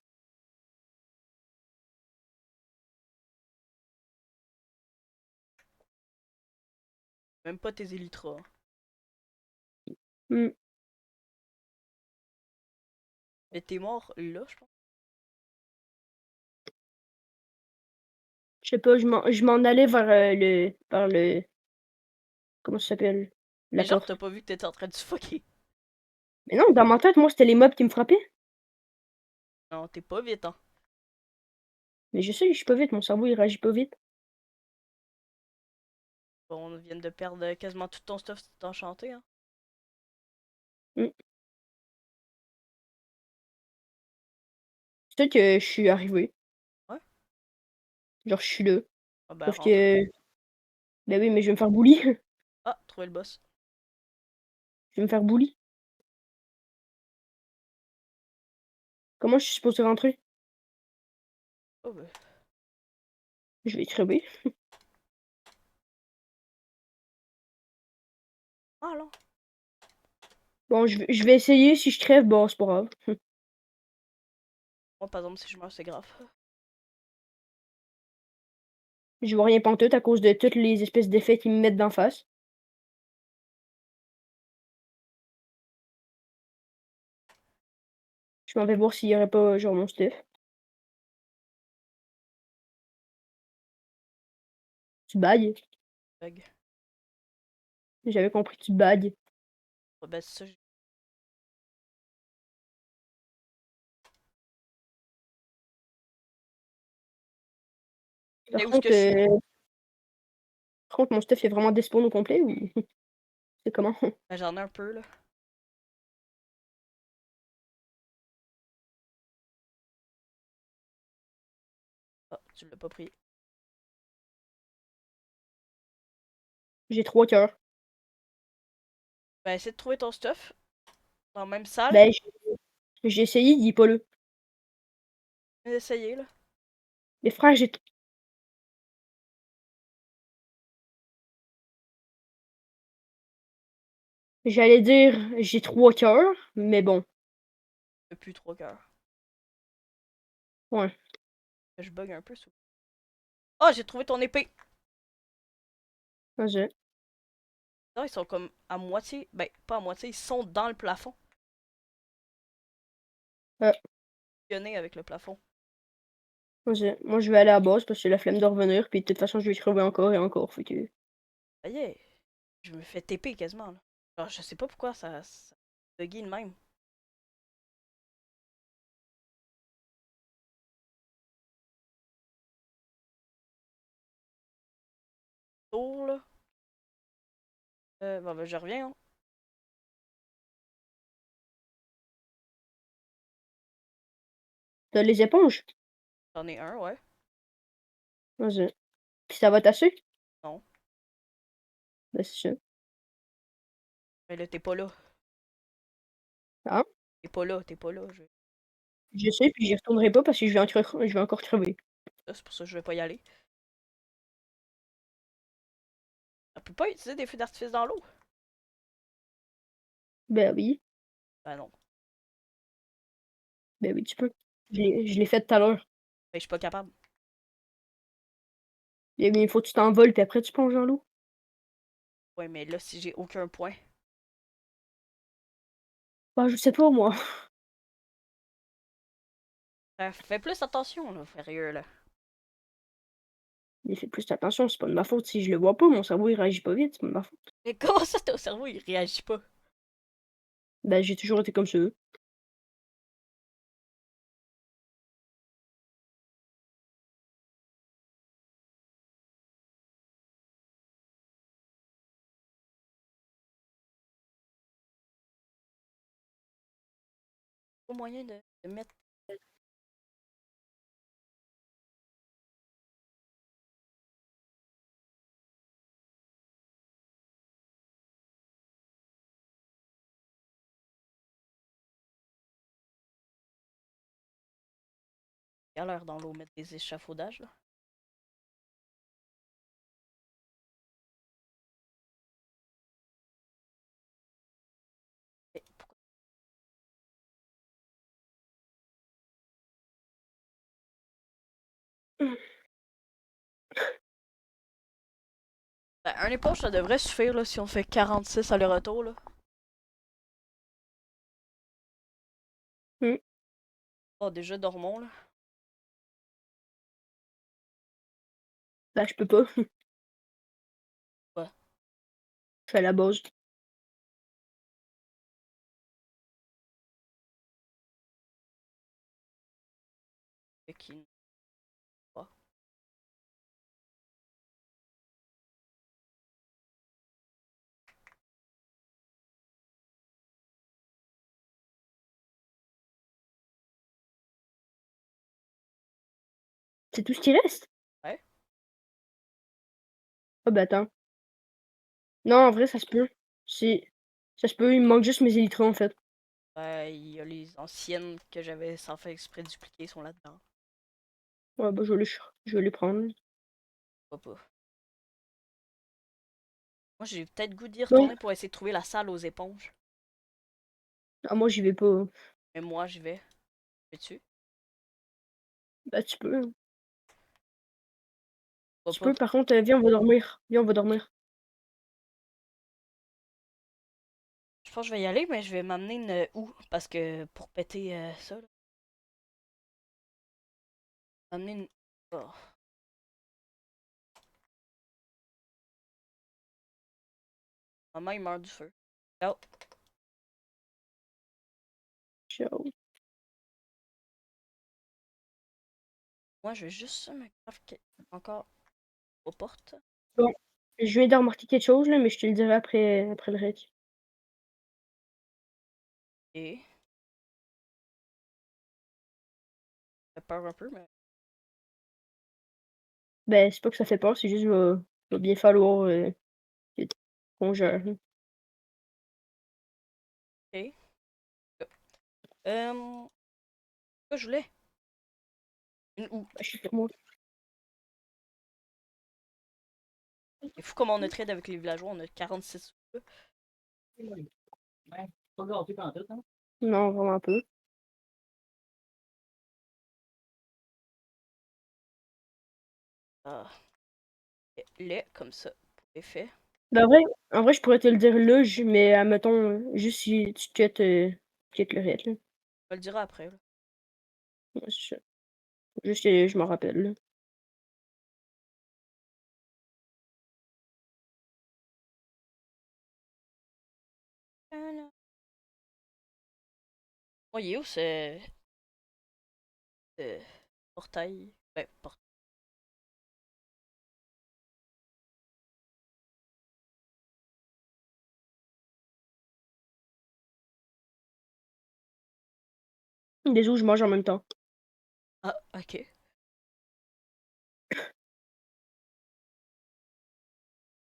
Même pas tes élytras. Hein. Hmm. Mais t'es mort là, je pense. Je sais pas, je m'en allais vers le comment ça s'appelle? Mais La genre, t'as porte. pas vu que t'étais en train de suffoquer. Mais non, dans ma tête, moi, c'était les mobs qui me frappaient. Non, t'es pas vite, hein. Mais je sais, je suis pas vite, mon cerveau il réagit pas vite. Bon, on vient de perdre quasiment tout ton stuff, c'est enchanté, hein. Hmm. C'est que je suis arrivé. Ouais. Genre, je suis là. Ah ben, Sauf rentre. que, ben oui, mais je vais me faire bully. Ah, trouver le boss. Je vais me faire bully. Comment je suis supposée rentrer? Oh, ben. Je vais crever. Ah, non. Bon, je vais essayer. Si je crève, bon, c'est pas grave. Moi, par exemple, si je meurs, c'est grave. Je vois rien pantoute à cause de toutes les espèces d'effets qu'ils me mettent d'en face. Je m'en vais voir s'il y aurait pas, genre, mon stuff. Tu bailles? Bug. J'avais compris, tu bailles. Ouais, ben, c'est ça. Par Et où est-ce que contre, je suis? par contre, mon stuff est vraiment despawn au complet ou c'est comment? Ben, j'en ai un peu, là. Ah, tu l'as pas pris. J'ai 3 cœurs. Ben, essaie de trouver ton stuff. Dans la même salle. Ben, j'ai essayé, il est pas là. Essayer, là. Les frères, j'allais dire j'ai 3 cœurs, mais bon, T'as plus 3 cœurs. ouais. Je bug un peu sous. Ah, j'ai trouvé ton épée! Vas-y. Non, ils sont comme à moitié. Ben, pas à moitié, ils sont dans le plafond. Euh, Fusionnés avec le plafond. Vas-y. Moi, je vais aller à la base parce que j'ai la flemme de revenir, puis de toute façon, je vais crever encore et encore, fait que... Ça y est, je me fais TP quasiment, là. Alors, je sais pas pourquoi ça buggy de même. Tour, là. Bon, ben, je reviens, hein. T'as les éponges? J'en ai un, ouais. Vas-y. Puis ça va tasser? Non. Ben, c'est ça. Mais là, t'es pas là. Hein? T'es pas là, t'es pas là. Je sais, puis j'y retournerai pas parce que je vais encore crever. C'est pour ça que je vais pas y aller. On peut pas utiliser des feux d'artifice dans l'eau? Ben oui. Ben non. Ben oui, tu peux. Je l'ai fait tout à l'heure. Ben, je suis pas capable. Eh bien, il faut que tu t'envoles, puis après, tu plonges dans l'eau. Ouais, mais là, si j'ai aucun point. Ben, je sais pas, moi. Fais plus attention, là, sérieux, là. Mais fais plus attention, c'est pas de ma faute si je le vois pas, mon cerveau, il réagit pas vite, c'est pas de ma faute. Mais comment ça, ton cerveau, il réagit pas? Ben, j'ai toujours été comme ça. Pas moyen de mettre. Galère dans l'eau, mettre des échafaudages, là. Ben, un éponge, ça devrait suffire là, si on fait 46 aller-retour. Là. Oh, déjà, dormons. Là. Bah, je peux pas. Ouais. Je suis à la base. Fait qu'il- pas. C'est tout ce qui reste? Ouais. Ah bah attends. Non, en vrai, ça se peut. Ça se peut, il me manque juste mes élytras, en fait. Il y a les anciennes que j'avais sans faire exprès dupliquer sont là-dedans. Ouais, bah, je vais les prendre. Pas. Moi, j'ai peut-être goût d'y Oui. retourner pour essayer de trouver la salle aux éponges. Ah, moi, j'y vais pas. Mais moi, j'y vais. Veux-tu? Bah, tu peux. Tu Pas. peux, par contre, viens, on va dormir. Viens, on va dormir. Je pense que je vais y aller, mais je vais m'amener une houe. Parce que pour péter ça, là. M'amener une. Oh. Maman, il meurt du feu. Oh. Ciao. Moi, je vais juste me grave encore aux portes. Bon, je viens de remarquer quelque chose, là, mais je te le dirai après le reste. Et. Ça fait peur un peu, mais. Ben, c'est pas que ça fait peur, c'est juste va bien falloir que qu'on gère. Ok. Quoi je voulais? Une houe. Ben, je suis sur moi. C'est fou comment on a trade avec les villageois, on a 46 houes. Ouais. Pas gâté pantoute, hein? Non, vraiment peu. Ah. Lait, comme ça, pour effet. Ben, en vrai, je pourrais te le dire là, mais admettons, juste si tu quittes le reste, là. Je le dirai après. Là. Ouais, c'est ça. Juste, je m'en rappelle, là. Oh, il est où ce portail? Ben, portail. Des os, je mange en même temps. Ah, ok.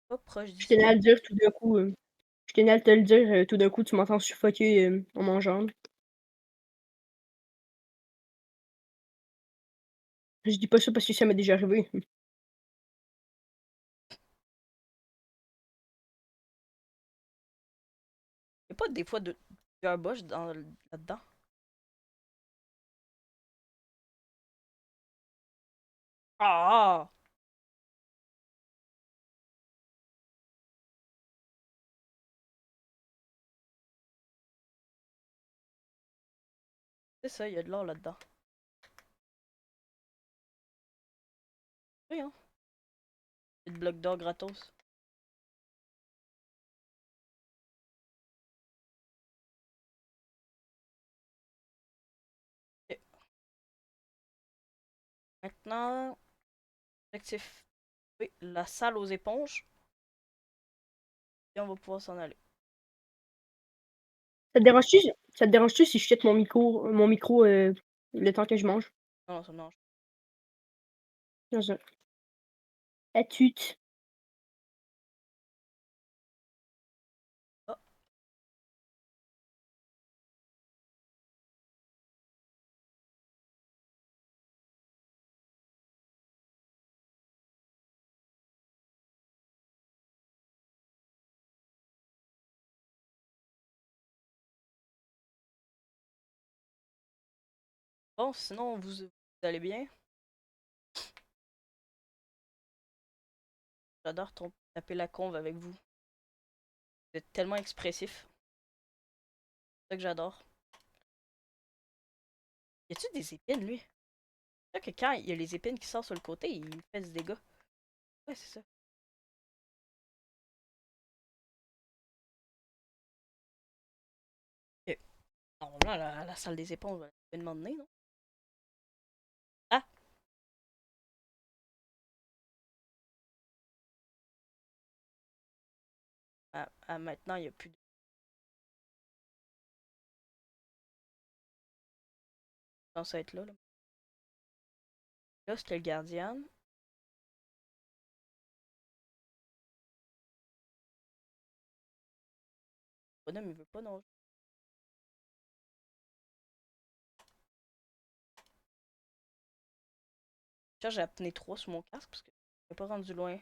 Pas proche Je d'ici. tenais à le dire tout d'un coup, je tenais à te le dire, tout d'un coup, tu m'entends suffoquer, en mangeant. Je dis pas ça parce que ça m'est déjà arrivé. Y'a pas des fois de un boss là-dedans? Ah! C'est ça, il y a de l'or là-dedans. Oui, hein? Des blocs d'or gratos. Ok. Maintenant, objectif. Oui, la salle aux éponges. Et on va pouvoir s'en aller. Ça te dérange-tu ça te dérange-tu si je jette mon micro, le temps que je mange? Non, non, ça me dérange. Dans un à tut. Ah, bon, sinon, vous allez bien? J'adore taper la conve avec vous. Vous êtes tellement expressif. C'est ça que j'adore. Y a-tu des épines, lui? C'est que quand il y a les épines qui sortent sur le côté, il fait du dégât. Ouais, c'est ça. Ok. Normalement, la salle des éponges, va me demander, non? Ah! Maintenant, il n'y a plus de... Ça être là, là. Là, c'était le gardien. Le bonhomme, il veut pas non. Je cherche apnée 3 sur mon casque parce que je pas rendu loin.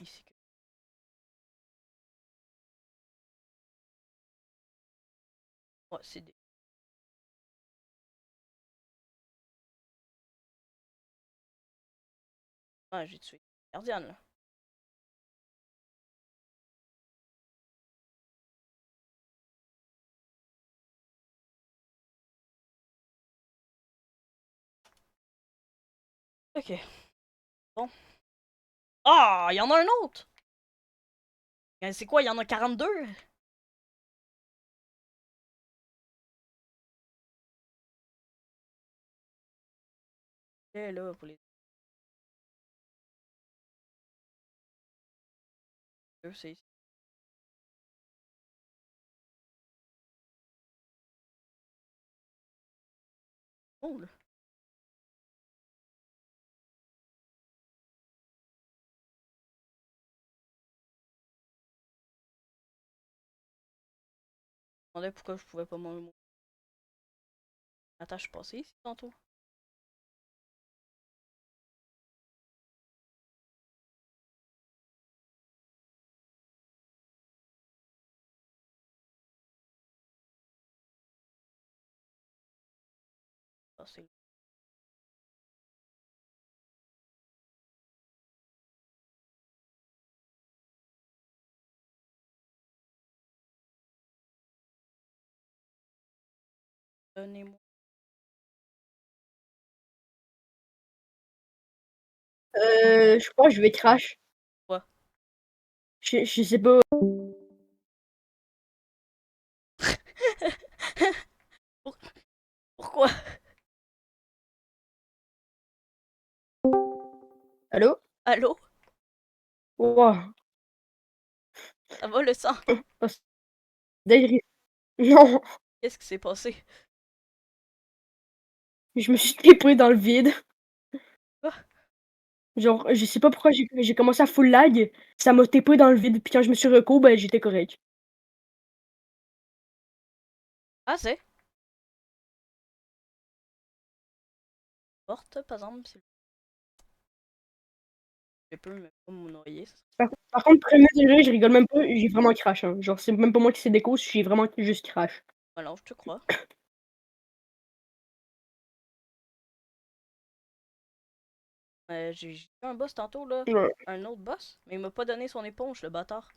Ici. Ouais, c'est des... Ouais, j'ai tué le gardien, là. Ok. Bon. Ah! Il y en a un autre! C'est quoi? Il y en a 42? Et là, pour les deux, c'est ici. Oh, là. Je me demandais pourquoi je pouvais pas m'en... Attends, je suis passé ici tantôt. Passé. Donnez-moi. Je crois que je vais crash. Quoi? Je sais pas. Pourquoi? Allô? Allô? Wouah. Ça va le sang? Dinguerie. Non, Qu'est-ce qui s'est passé? je me suis TP dans le vide. Quoi? Genre, je sais pas pourquoi j'ai commencé à full lag, ça m'a TP dans le vide, puis quand je me suis reco, ben, j'étais correct. Ah, c'est? Porte, par exemple, si je peux me pas me noyer. Par contre, premier degré, je rigole même pas, j'ai vraiment crash, hein. Genre, c'est même pas moi qui s'est déco, j'ai vraiment juste crash. Alors, je te crois. J'ai eu un boss tantôt, là. Ouais. Un autre boss. Mais il m'a pas donné son éponge, le bâtard.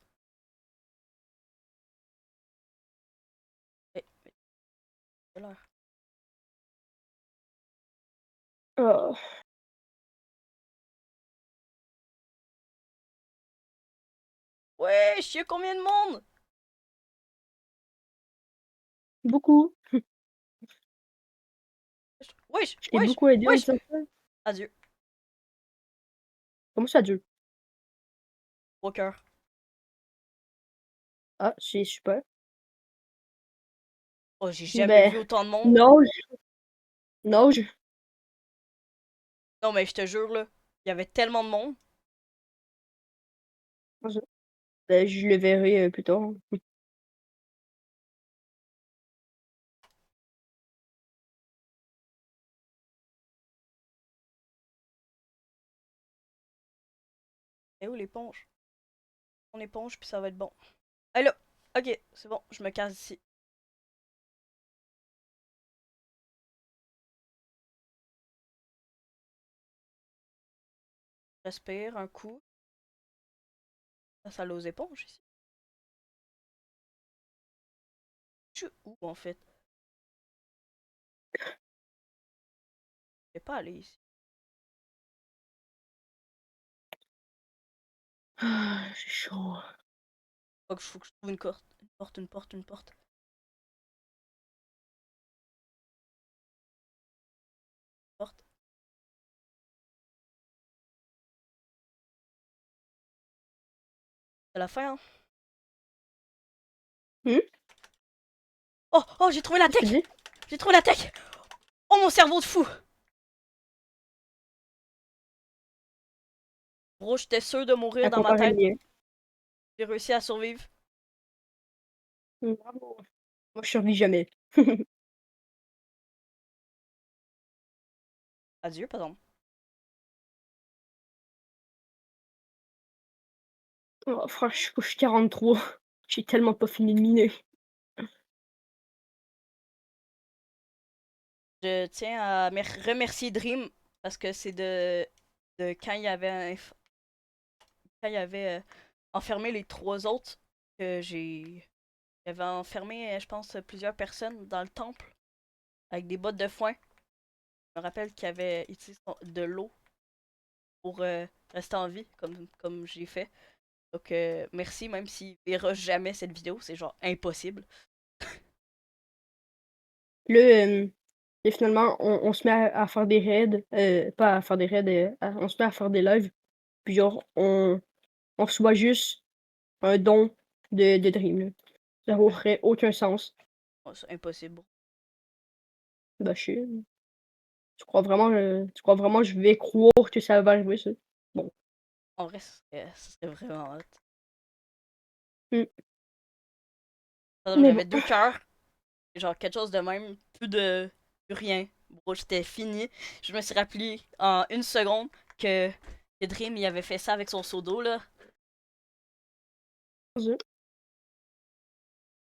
Mais quelle heure? Ah, Ouais, je sais combien de monde? beaucoup. Wesh, Je t'ai wesh, beaucoup aidé, on wesh! dit ça. Adieu. Comment ça dure? Walker. Ah, c'est super. Oh, j'ai jamais Ben, vu autant de monde. nage, nage. Non, mais je te jure, là. Il y avait tellement de monde. Ben, je le verrai plus tard. Et où l'éponge? mon éponge, puis ça va être bon. Allez là! Ok, c'est bon, je me casse ici. Respire un coup. Ça l'a aux éponges ici. Je suis où en fait? Je vais pas aller ici. Ah, j'ai chaud. Faut que je trouve une porte. Une porte, une porte, une porte. Porte. C'est la fin, hein? Oh, oh, j'ai trouvé la Qu'est-ce que tu tech! dis? J'ai trouvé la tech! Oh, mon cerveau de fou! Bro, j'étais sûr de mourir À dans ma comparer le tête. mien. J'ai réussi à survivre. Bravo. Moi, je survis jamais. Adieu, par exemple. Oh, frère, je couche 43. J'ai tellement pas fini de miner. Je tiens à remercier Dream parce que c'est de quand il y avait quand il y avait enfermé les 3 autres que j'ai. Il avait enfermé, je pense, plusieurs personnes dans le temple avec des bottes de foin. Je me rappelle qu'il avait utilisé de l'eau pour rester en vie, comme j'ai fait. Donc, merci, même s'il verra jamais cette vidéo, c'est genre impossible. Là, et finalement, on se met à faire des raids. Pas à faire des raids, on se met à faire des lives. Puis genre, on reçoit juste un don de Dream, là. Ça aurait aucun sens. Oh, c'est impossible. Bah, je sais. Tu crois vraiment que je vais croire que ça va arriver, ça? Bon. En vrai, ça serait vraiment hot. Mm. Par exemple, Mais j'avais bon. 2 cœurs, genre quelque chose de même, plus rien. Bon, j'étais fini. Je me suis rappelé en 1 seconde que Dream il avait fait ça avec son seau d'eau là.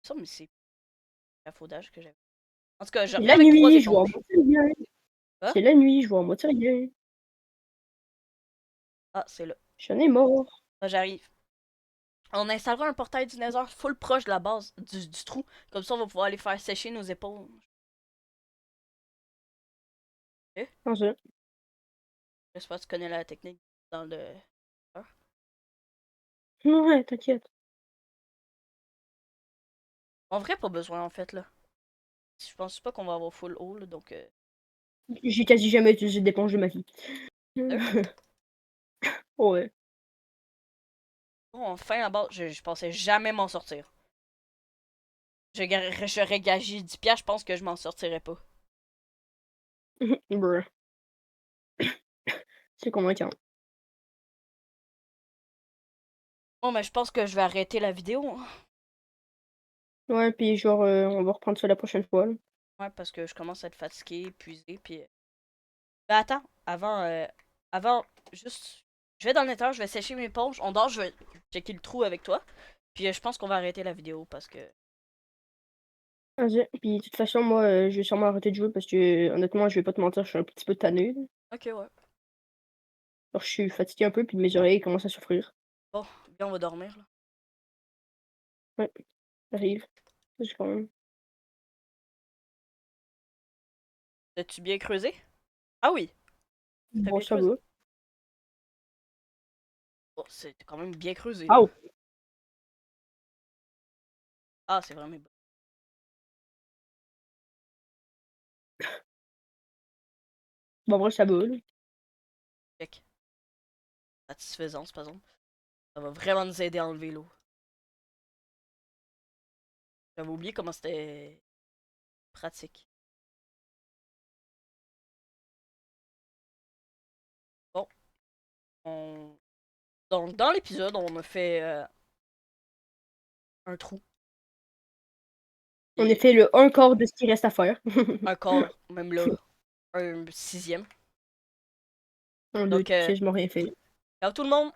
Ça, mais c'est l'affaudage que j'avais. En tout cas, je C'est reviens la avec 3 nuit, je vois en éponges. moitié rien. Ah, C'est la nuit, je vois en moitié rien. ah c'est là. J'en ai mort. Ah, j'arrive. On installera un portail du Nether full proche de la base du trou. Comme ça, on va pouvoir aller faire sécher nos épaules. Ok? Comment ça? J'espère que tu connais la technique dans le. Ah. Ouais, t'inquiète. En vrai, pas besoin en fait là. Je pense pas qu'on va avoir full haul, donc. J'ai quasi jamais utilisé d'éponge de ma vie. Ouais. Bon, enfin, à base, je pensais jamais m'en sortir. J'aurais gagé 10$, je pense que je m'en sortirais pas. Bruh. C'est convaincant. Bon, mais je pense que je vais arrêter la vidéo, hein. Ouais, puis genre, on va reprendre ça la prochaine fois, là. Ouais, parce que je commence à être fatigué, épuisé, puis. Ben attends, avant, juste. Je vais dans le nether, je vais sécher mes éponges, on dort, je vais checker le trou avec toi. Puis je pense qu'on va arrêter la vidéo parce que. Vas-y. Puis de toute façon, moi, je vais sûrement arrêter de jouer parce que, honnêtement, je vais pas te mentir, je suis un petit peu tanné, là. Ok, ouais. Alors, je suis fatigué un peu, puis mes oreilles commencent à souffrir. Bon, bien, on va dormir, là. Ouais, ça arrive. C'est quand même. As-tu bien creusé? Ah oui, très Bon, bien ça creusé. va. Bon, c'est quand même bien creusé, là. Au! Ah, c'est vraiment bon. Bon, en vrai, ça va, là. Check. Satisfaisance, par exemple. Ça va vraiment nous aider à enlever l'eau. J'avais oublié comment c'était pratique. Bon, donc dans l'épisode, on a fait un trou. On a Et fait le 1/4 de ce qui reste à faire. un quart, même là. Un 6e. On a Donc, quasiment rien fait. ciao tout le monde!